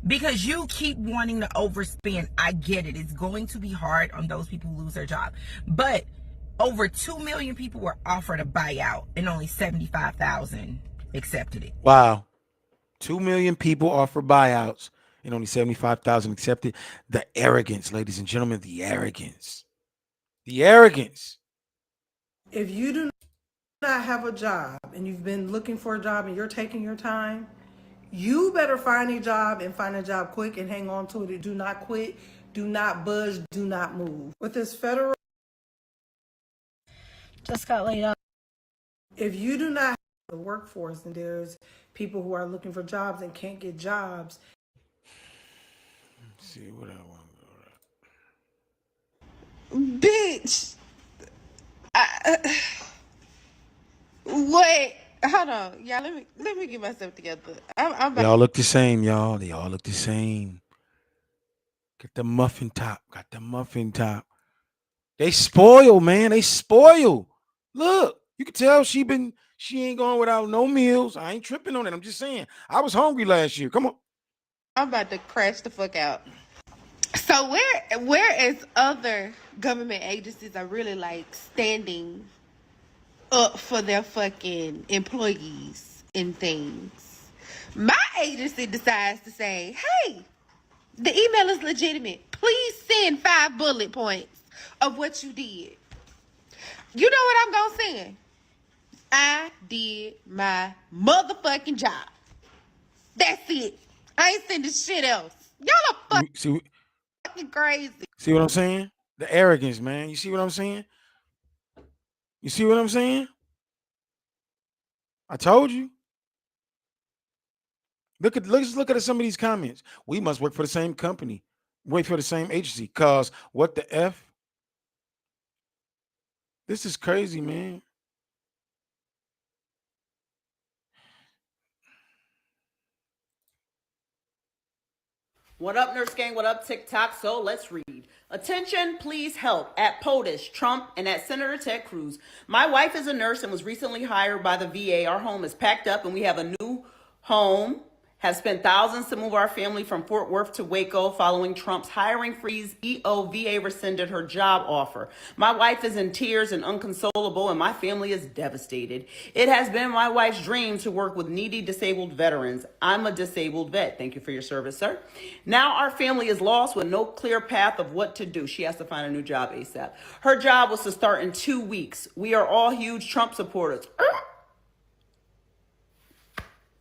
because you keep wanting to overspend. I get it. It's going to be hard on those people who lose their job. But over 2 million people were offered a buyout and only 75,000 accepted it. Wow. 2 million people offered buyouts and only 75,000 accepted. The arrogance, ladies and gentlemen, the arrogance. The arrogance. If you do not have a job and you've been looking for a job and you're taking your time, you better find a job and find a job quick and hang on to it. Do not quit. Do not budge. Do not move. With this federal, just got laid off. If you do not have the workforce and there's people who are looking for jobs and can't get jobs. Let's see what I want to go. Bitch. Wait, hold on, y'all. Let me get myself together. They all look the same, y'all. They all look the same. Got the muffin top. Got the muffin top. They spoil, man. They spoil. Look, you can tell she ain't going without no meals. I ain't tripping on it. I'm just saying. I was hungry last year. Come on. I'm about to crash the fuck out. So whereas other government agencies are really like standing up for their fucking employees and things, my agency decides to say, hey, the email is legitimate. Please send 5 bullet points of what you did. You know what I'm gonna send? I did my motherfucking job. That's it. I ain't sending shit else. Y'all are fucking crazy. See what I'm saying? The arrogance, man. You see what I'm saying? You see what I'm saying? I told you. Let's look at some of these comments. We must work for the same company. wait for the same agency. Cause what the F? This is crazy, man. What up, Nurse Gang? What up, TikTok? So let's read. Attention, please help at POTUS, Trump, and at Senator Ted Cruz. My wife is a nurse and was recently hired by the VA. Our home is packed up and we have a new home. Have spent thousands to move our family from Fort Worth to Waco following Trump's hiring freeze. VA rescinded her job offer. My wife is in tears and unconsolable, and my family is devastated. It has been my wife's dream to work with needy disabled veterans. I'm a disabled vet. Thank you for your service, sir. Now our family is lost with no clear path of what to do. She has to find a new job ASAP. Her job was to start in 2 weeks. We are all huge Trump supporters.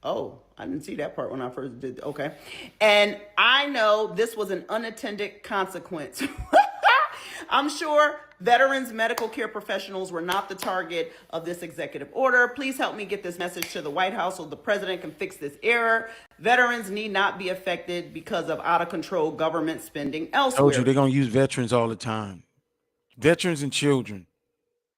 Oh, I didn't see that part when I first did. Okay. And I know this was an unintended consequence. I'm sure veterans, medical care professionals were not the target of this executive order. Please help me get this message to the White House so the president can fix this error. Veterans need not be affected because of out of control government spending elsewhere. Told you they're going to use veterans all the time. Veterans and children.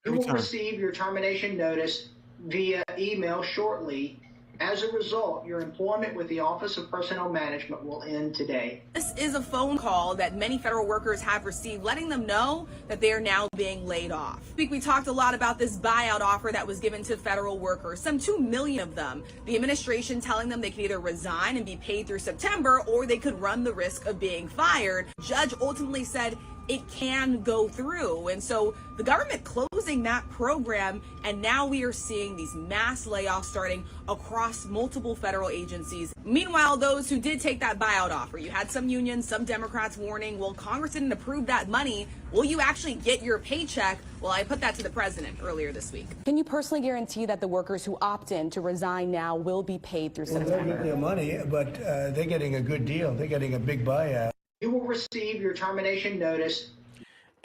You will receive your termination notice via email shortly. As a result, your employment with the Office of Personnel Management will end today. This is a phone call that many federal workers have received, letting them know that they are now being laid off. This week, we talked a lot about this buyout offer that was given to federal workers, some 2 million of them. The administration telling them they could either resign and be paid through September, or they could run the risk of being fired. Judge ultimately said it can go through. And so the government closing that program, and now we are seeing these mass layoffs starting across multiple federal agencies. Meanwhile, those who did take that buyout offer, you had some unions, some Democrats warning, well, Congress didn't approve that money. Will you actually get your paycheck? Well, I put that to the president earlier this week. Can you personally guarantee that the workers who opt in to resign now will be paid through September? They're getting their money, but they're getting a good deal. They're getting a big buyout. You will receive your termination notice.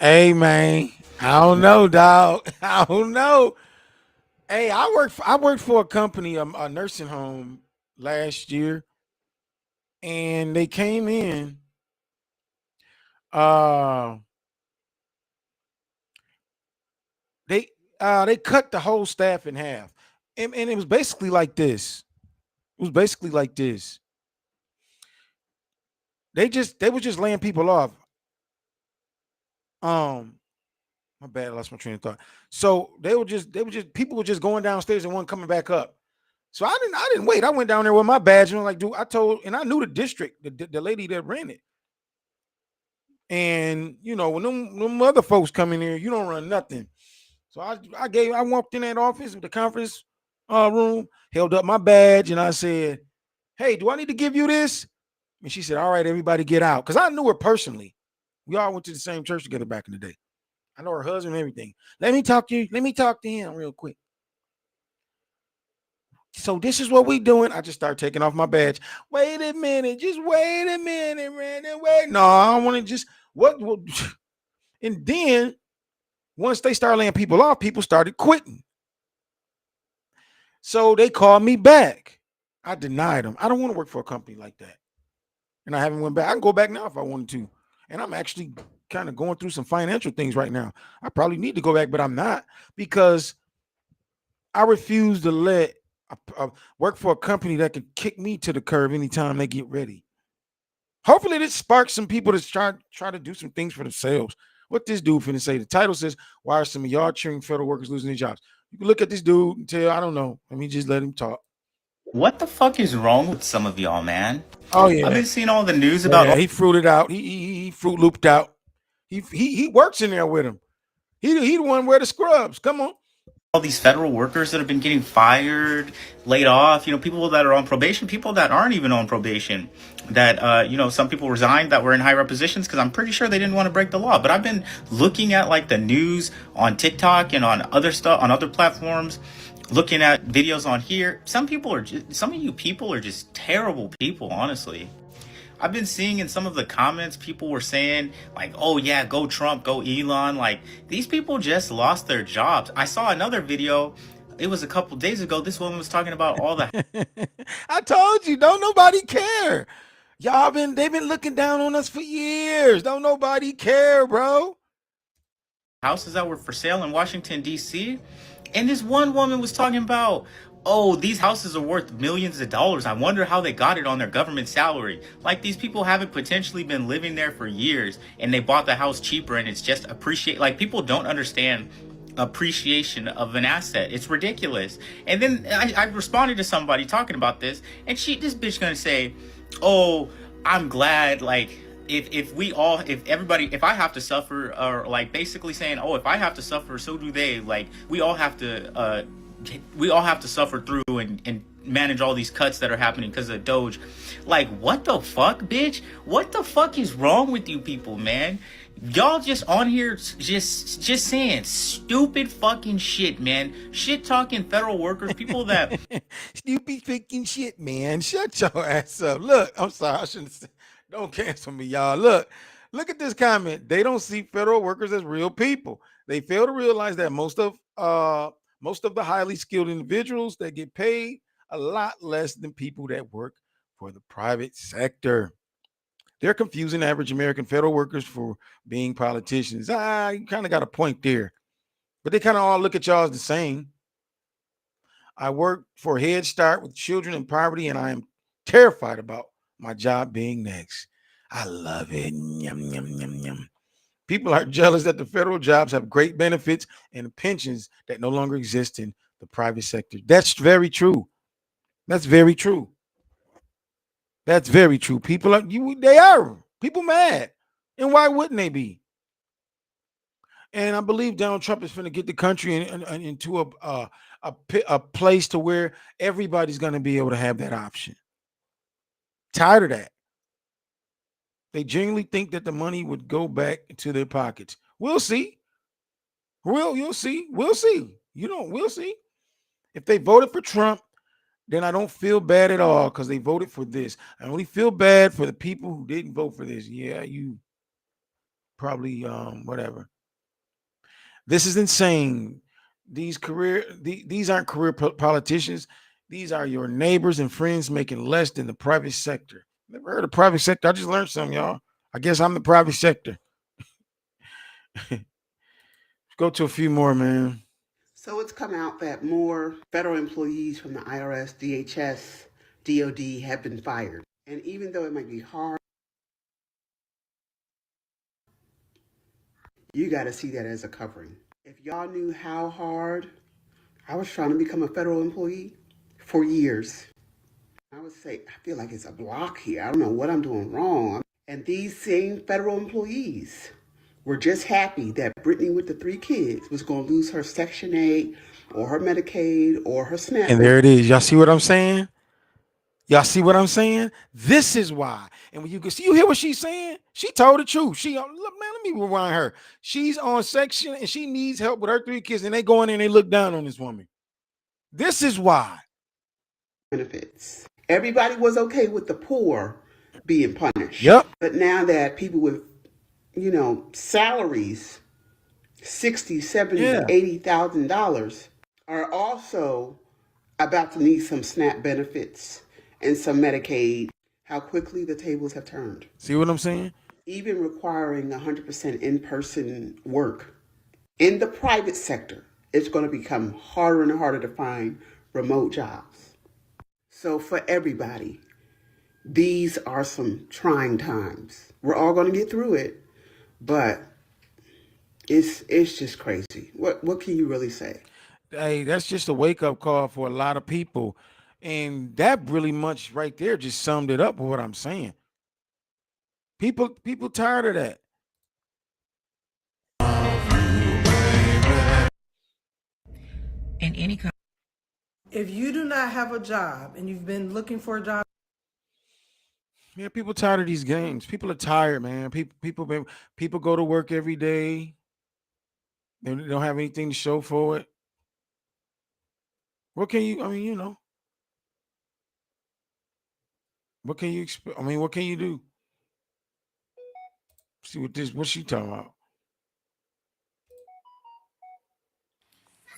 Hey, man. I don't know, dog. I don't know. Hey, I worked for a company, a nursing home last year, and they came in. They cut the whole staff in half, and it was basically like this. They were just laying people off. My bad, I lost my train of thought. So people were just going downstairs and one coming back up. So I didn't wait. I went down there with my badge and like, dude, I knew the district, the lady that ran it. And you know, when them other folks come in here, you don't run nothing. So I walked in that office, the conference room, held up my badge, and I said, "Hey, do I need to give you this?" And she said, "All right, everybody get out." Because I knew her personally. We all went to the same church together back in the day. I know her husband and everything. Let me talk to him real quick. So this is what we doing. I just start taking off my badge. Wait a minute. Just wait a minute, Brandon. Wait. No, I don't want to just what. And then once they started laying people off, people started quitting. So they called me back. I denied them. I don't want to work for a company like that. And I haven't went back. I can go back now if I wanted to. And I'm actually kind of going through some financial things right now. I probably need to go back, but I'm not, because I refuse to let work for a company that could kick me to the curb anytime they get ready. Hopefully this sparks some people to try to do some things for themselves. What this dude finna say? The title says, "Why are some of y'all cheering federal workers losing their jobs?" You can look at this dude and tell, I don't know. Let me just let him talk. What the fuck is wrong with some of y'all, man? Oh yeah, I've been seeing all the news about. Yeah, he fruited out. He fruit looped out. He works in there with him. He the one wear the scrubs. Come on. All these federal workers that have been getting fired, laid off, people that are on probation, people that aren't even on probation, that, some people resigned that were in higher positions because I'm pretty sure they didn't want to break the law. But I've been looking at like the news on TikTok and on other stuff, on other platforms, looking at videos on here. Some of you people are just terrible people, honestly. I've been seeing in some of the comments, people were saying like, "Oh yeah, go Trump, go Elon." Like, these people just lost their jobs. I saw another video. It was a couple days ago. This woman was talking about all the. I told you, don't nobody care. They've been looking down on us for years. Don't nobody care, bro. Houses that were for sale in Washington, D.C. And this one woman was talking about, oh, these houses are worth millions of dollars. I wonder how they got it on their government salary. Like, these people haven't potentially been living there for years and they bought the house cheaper and it's just appreciate. Like, people don't understand appreciation of an asset. It's ridiculous. And then I responded to somebody talking about this, and this bitch gonna say, oh, I'm glad, like, if everybody, if I have to suffer, or like basically saying, oh, if I have to suffer, so do they. Like, we all have to suffer through and manage all these cuts that are happening because of Doge. Like, what the fuck, bitch? What the fuck is wrong with you people, man? Y'all just on here just saying stupid fucking shit, man. Shit talking federal workers, people that Stupid freaking shit, man. Shut your ass up. Look, I'm sorry. I shouldn't say, don't cancel me, y'all. Look at this comment. They don't see federal workers as real people. They fail to realize that most of the highly skilled individuals that get paid a lot less than people that work for the private sector. They're confusing average American federal workers for being politicians. You kind of got a point there, but they kind of all look at y'all as the same. I work for Head Start with children in poverty, and I am terrified about my job being next. I love it. Yum, yum, yum, yum. People are jealous that the federal jobs have great benefits and pensions that no longer exist in the private sector. That's very true. That's very true. That's very true. They are people mad. And why wouldn't they be? And I believe Donald Trump is going to get the country into a place to where everybody's going to be able to have that option. Tired of that. They genuinely think that the money would go back into their pockets. We'll see. You'll see. We'll see. We'll see. If they voted for Trump, then I don't feel bad at all because they voted for this. I only feel bad for the people who didn't vote for this. Yeah, you probably whatever. This is insane. These aren't career politicians. These are your neighbors and friends making less than the private sector. Never heard of private sector. I just learned something, y'all. I guess I'm the private sector. Go to a few more, man. So it's come out that more federal employees from the IRS, DHS, DOD have been fired. And even though it might be hard, you got to see that as a covering. If y'all knew how hard I was trying to become a federal employee for years, I would say, I feel like it's a block here. I don't know what I'm doing wrong. And these same federal employees were just happy that Brittany with the 3 kids was going to lose her Section 8 or her Medicaid or her SNAP. And there it is. Y'all see what I'm saying? Y'all see what I'm saying? This is why. And when you hear what she's saying? She told the truth. Look, man, let me rewind her. She's on section and she needs help with her 3 kids, and they go in and they look down on this woman. This is why. Benefits. Everybody was okay with the poor being punished. Yep. But now that people with, salaries, $60,000, $70,000, $80,000 are also about to need some SNAP benefits and some Medicaid, how quickly the tables have turned. See what I'm saying? Even requiring 100% in-person work in the private sector, it's going to become harder and harder to find remote jobs. So for everybody, these are some trying times. We're all going to get through it, but it's just crazy. What can you really say? Hey, that's just a wake-up call for a lot of people. And that really much right there just summed it up with what I'm saying. People tired of that. In any kind. If you do not have a job and you've been looking for a job, Yeah, people tired of these games. People are tired, man. People go to work every day. They don't have anything to show for it. What can you? I mean, what can you expect? I mean, what can you do? See what she talking about?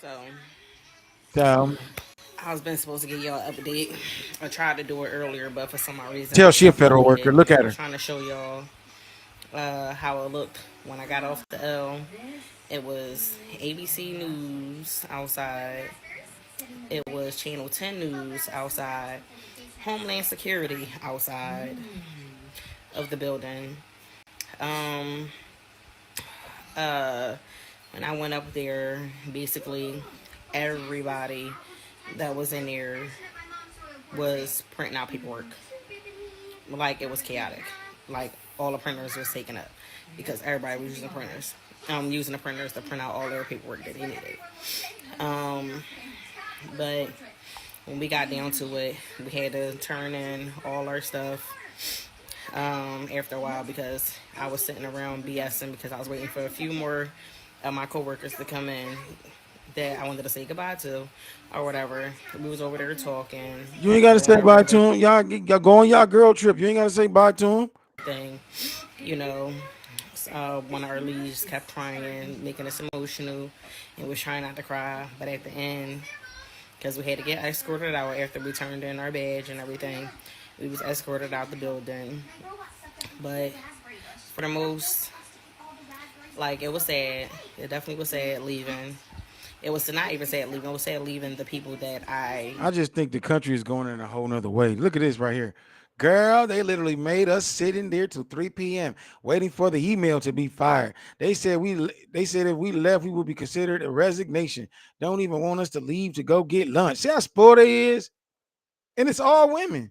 So, Um, I was been supposed to give y'all an update. I tried to do it earlier, but for some odd reason Tell my she a stuff federal deleted worker. it. Look I at was her. trying to show y'all how it looked when I got off the L. It was ABC News outside. It was Channel 10 News outside. Homeland Security outside of the building. Um, when I went up there, basically everybody that was in there was printing out paperwork. Like it was chaotic. Like all the printers was taken up because everybody was using printers. Using the printers to print out all their paperwork that they needed. But when we got down to it, we had to turn in all our stuff after a while because I was sitting around BSing because I was waiting for a few more of my coworkers to come in that I wanted to say goodbye to or whatever. We was over there talking You ain't gotta or say whatever, bye to but him. Y'all go on y'all girl trip. You ain't gotta say bye to him. thing, you know, one of our leads kept crying, making us emotional, and was trying not to cry. But at the end, because we had to get escorted out after we turned in our badge and everything, we was escorted out the building. But for the most, like, it was sad. It definitely was sad leaving. It was not even sad leaving. It was sad leaving the people that I just think the country is going in a whole nother way. Look at this right here. Girl, they literally made us sit in there till 3 p.m. waiting for the email to be fired. They said if we left, we would be considered a resignation. Don't even want us to leave to go get lunch. See how spoiled they is? And it's all women.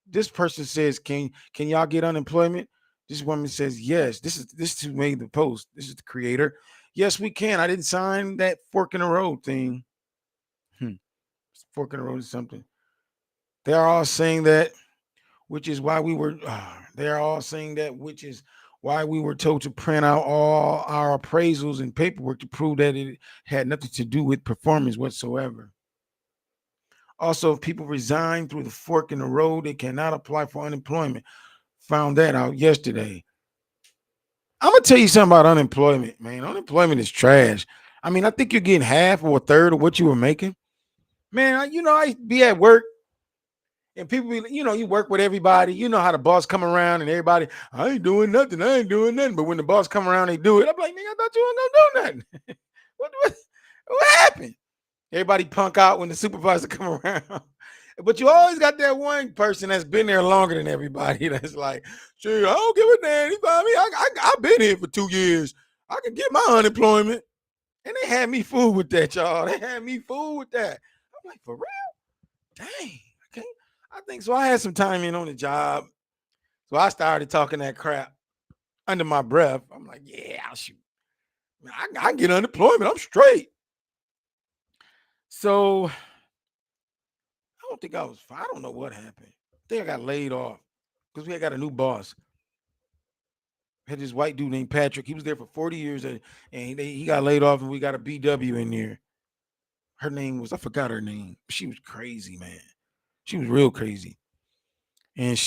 This person says, Can y'all get unemployment? This woman says, yes. This is who made the post. This is the creator. Yes, we can. I didn't sign that fork in the road thing. Fork in the road is something. They are all saying that, which is why we were. They are all saying that, which is why we were told to print out all our appraisals and paperwork to prove that it had nothing to do with performance whatsoever. Also, if people resign through the fork in the road, they cannot apply for unemployment. Found that out yesterday. I'm gonna tell you something about unemployment, man. Unemployment is trash. I mean, I think you're getting half or a third of what you were making. Man, I be at work and people be, you work with everybody. You know how the boss come around and everybody, I ain't doing nothing. I ain't doing nothing. But when the boss come around, they do it. I'm like, nigga, I thought you weren't gonna do nothing. what happened? Everybody punk out when the supervisor come around. But you always got that one person that's been there longer than everybody. That's like, sure, I don't give a damn. You know what I mean? I've been here for 2 years. I can get my unemployment. And they had me fooled with that, y'all. They had me fooled with that. I'm like, for real? Dang. Okay. I think so. I had some time in on the job. So I started talking that crap under my breath. I'm like, yeah, I'll shoot. I get unemployment. I'm straight. So I don't think I was. I don't know what happened. I think I got laid off because we had got a new boss. Had this white dude named Patrick. He was there for 40 years, and he got laid off, and we got a BW in there. Her name was, I forgot her name. She was crazy, man. She was real crazy. And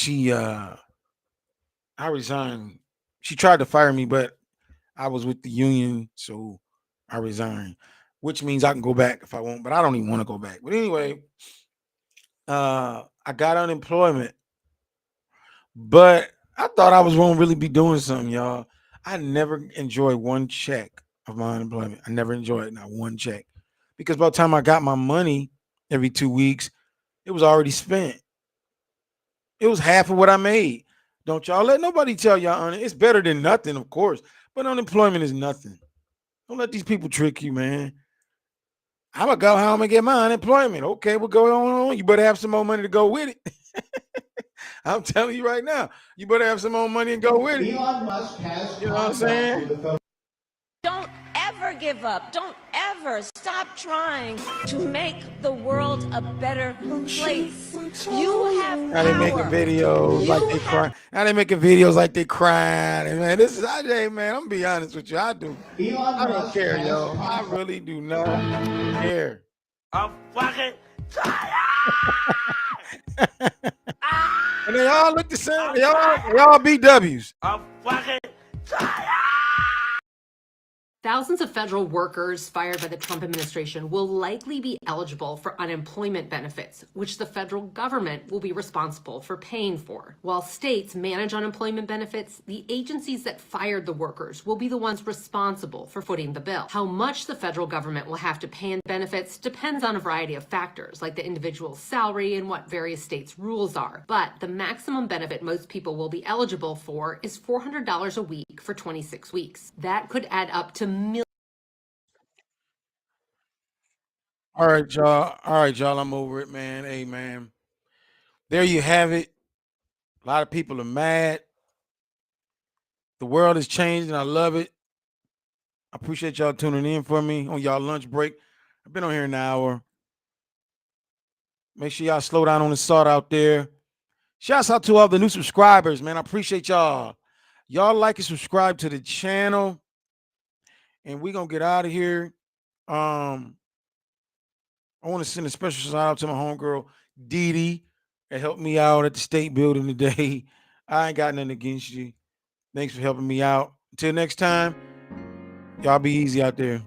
I resigned. She tried to fire me, but I was with the union, so I resigned, which means I can go back if I want, but I don't even want to go back. But anyway, I got unemployment, but I thought I was going to really be doing something, y'all. I never enjoyed one check of my unemployment. I never enjoyed not one check because by the time I got my money every 2 weeks, it was already spent. It was half of what I made. Don't y'all let nobody tell y'all it's better than nothing, of course, but unemployment is nothing. Don't let these people trick you, man. I'm gonna go home and get my unemployment. Okay, we'll go on. You better have some more money to go with it. I'm telling you right now, you better have some more money and go with it. Elon Musk has You know what I'm saying? Don't ever give up. Don't ever stop trying to make the world a better place. You have Now they making power. videos like they cry. Now they making videos like they crying. And man, this is IJ, man. I'm gonna be honest with you. I don't care, yo. I really do not care. I'm fucking And they all look the same. They all BWs. I'm fucking Thousands of federal workers fired by the Trump administration will likely be eligible for unemployment benefits, which the federal government will be responsible for paying for. While states manage unemployment benefits, the agencies that fired the workers will be the ones responsible for footing the bill. How much the federal government will have to pay in benefits depends on a variety of factors, like the individual's salary and what various states' rules are. But the maximum benefit most people will be eligible for is $400 a week for 26 weeks. That could add up to millions. All right, y'all. All right, y'all. I'm over it, man. Hey, man. There you have it. A lot of people are mad. The world is changing. I love it. I appreciate y'all tuning in for me on y'all lunch break. I've been on here an hour. Make sure y'all slow down on the salt out there. Shouts out to all the new subscribers, man. I appreciate y'all. Y'all like and subscribe to the channel. And we're going to get out of here. I want to send a special shout out to my homegirl, Dee Dee, that helped me out at the state building today. I ain't got nothing against you. Thanks for helping me out. Until next time, y'all be easy out there.